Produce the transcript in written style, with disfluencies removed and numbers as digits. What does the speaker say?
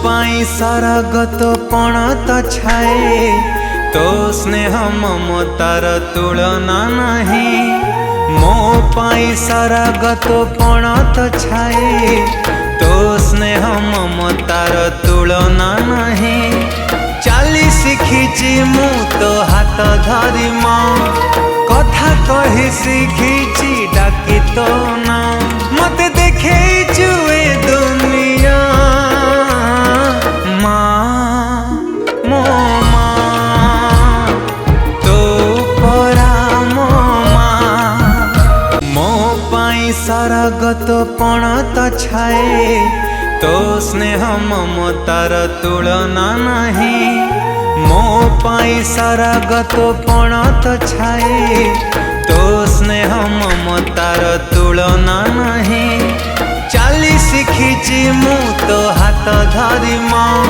पाई सरगत पण त छाए तो स्नेह ममतार तुलना नहीं। मो पाई सरगत पण त छाए तो स्नेह ममतार तुलना नहीं। चाली शिखिची मु तो हाथ धरी माँ कथा कही शिखिची डाकी तो ना मते देखे जुए दुनिया माँ मो माँ तो परा मो माँ। मो पाई सरगत पण त छाए तो स्नेह ममतार तुलना नहीं। मो पाई सरगत पण त छाए तो स्नेह ममतार तुलना नहीं। चाली शिखिची मु तो हाथ धरी माँ।